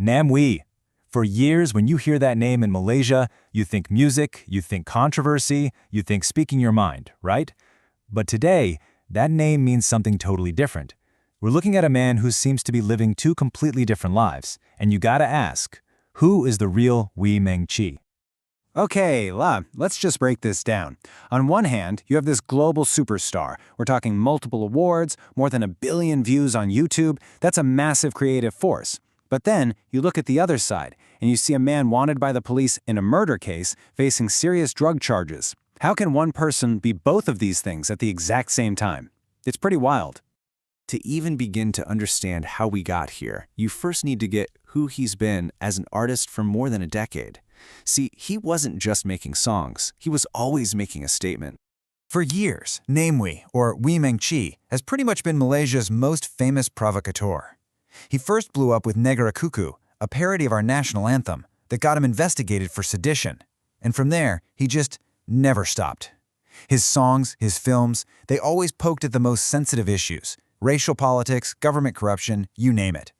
Namewee. For years, when you hear that name in Malaysia, you think music, you think controversy, you think speaking your mind, right? But today, that name means something totally different. We're looking at a man who seems to be living two completely different lives, and you gotta ask, who is the real Meng Chee? Okay, let's just break this down. On one hand, you have this global superstar. We're talking multiple awards, more than 1 billion views on YouTube. That's a massive creative force. But then, you look at the other side, and you see a man wanted by the police in a murder case facing serious drug charges. How can one person be both of these things at the exact same time? It's pretty wild. To even begin to understand how we got here, you first need to get who he's been as an artist for more than a decade. See, he wasn't just making songs, he was always making a statement. For years, Namewee, or Meng Chee, has pretty much been Malaysia's most famous provocateur. He first blew up with Negarakuku, a parody of our national anthem, that got him investigated for sedition. And from there, he just never stopped. His songs, his films, they always poked at the most sensitive issues: racial politics, government corruption, you name it.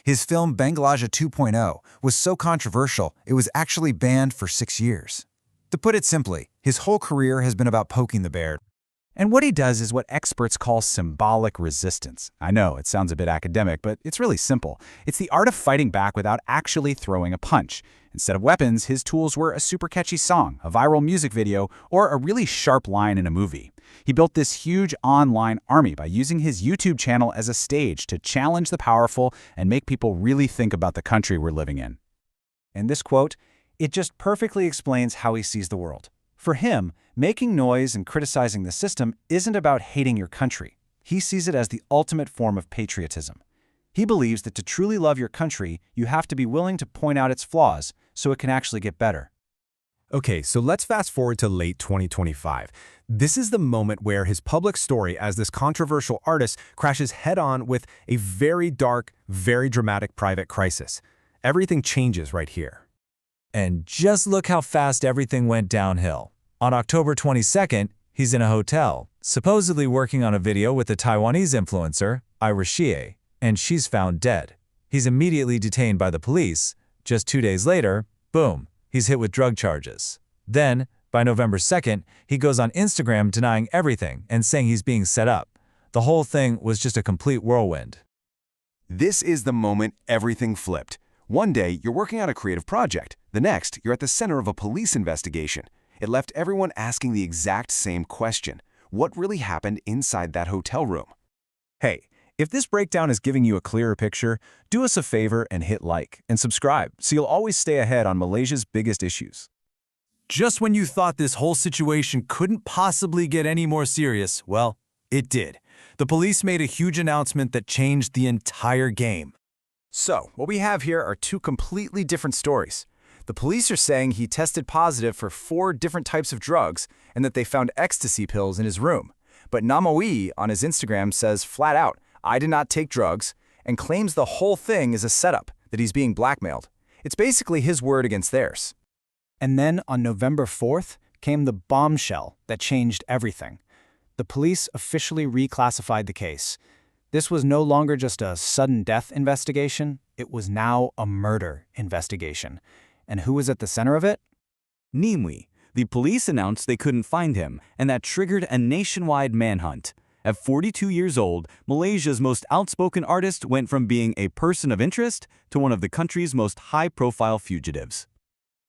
His film Bangladesh 2.0 was so controversial, it was actually banned for 6 years. To put it simply, his whole career has been about poking the bear. And what he does is what experts call symbolic resistance. I know, it sounds a bit academic, but it's really simple. It's the art of fighting back without actually throwing a punch. Instead of weapons, his tools were a super catchy song, a viral music video, or a really sharp line in a movie. He built this huge online army by using his YouTube channel as a stage to challenge the powerful and make people really think about the country we're living in. And this quote, it just perfectly explains how he sees the world. For him, making noise and criticizing the system isn't about hating your country. He sees it as the ultimate form of patriotism. He believes that to truly love your country, you have to be willing to point out its flaws so it can actually get better. Okay, so let's fast forward to late 2025. This is the moment where his public story as this controversial artist crashes head-on with a very dark, very dramatic private crisis. Everything changes right here. And just look how fast everything went downhill. On October 22nd, he's in a hotel, supposedly working on a video with a Taiwanese influencer, Iris Hsieh, and she's found dead. He's immediately detained by the police. Just 2 days later, boom, he's hit with drug charges. Then, by November 2nd, he goes on Instagram denying everything and saying he's being set up. The whole thing was just a complete whirlwind. This is the moment everything flipped. One day, you're working on a creative project. The next, you're at the center of a police investigation. It left everyone asking the exact same question. What really happened inside that hotel room? Hey, if this breakdown is giving you a clearer picture, do us a favor and hit like and subscribe so you'll always stay ahead on Malaysia's biggest issues. Just when you thought this whole situation couldn't possibly get any more serious, well, it did. The police made a huge announcement that changed the entire game. So, what we have here are two completely different stories. The police are saying he tested positive for 4 different types of drugs and that they found ecstasy pills in his room. But Namewee on his Instagram says flat out, "I did not take drugs," and claims the whole thing is a setup, that he's being blackmailed. It's basically his word against theirs. And then on November 4th came the bombshell that changed everything. The police officially reclassified the case. This was no longer just a sudden death investigation, it was now a murder investigation. And who was at the center of it? Namewee. The police announced they couldn't find him, and that triggered a nationwide manhunt. At 42 years old, Malaysia's most outspoken artist went from being a person of interest to one of the country's most high-profile fugitives.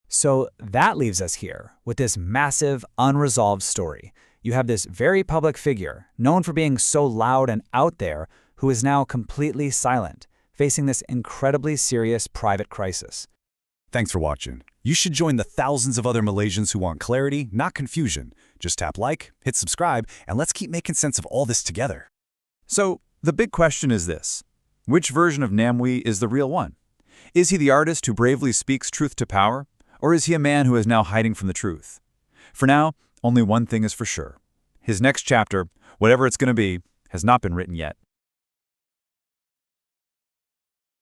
So that leaves us here with this massive, unresolved story. You have this very public figure, known for being so loud and out there, who is now completely silent, facing this incredibly serious private crisis. Thanks for watching. You should join the thousands of other Malaysians who want clarity, not confusion. Just tap like, hit subscribe, and let's keep making sense of all this together. So, the big question is this. Which version of Namewee is the real one? Is he the artist who bravely speaks truth to power? Or is he a man who is now hiding from the truth? For now, only one thing is for sure. His next chapter, whatever it's going to be, has not been written yet.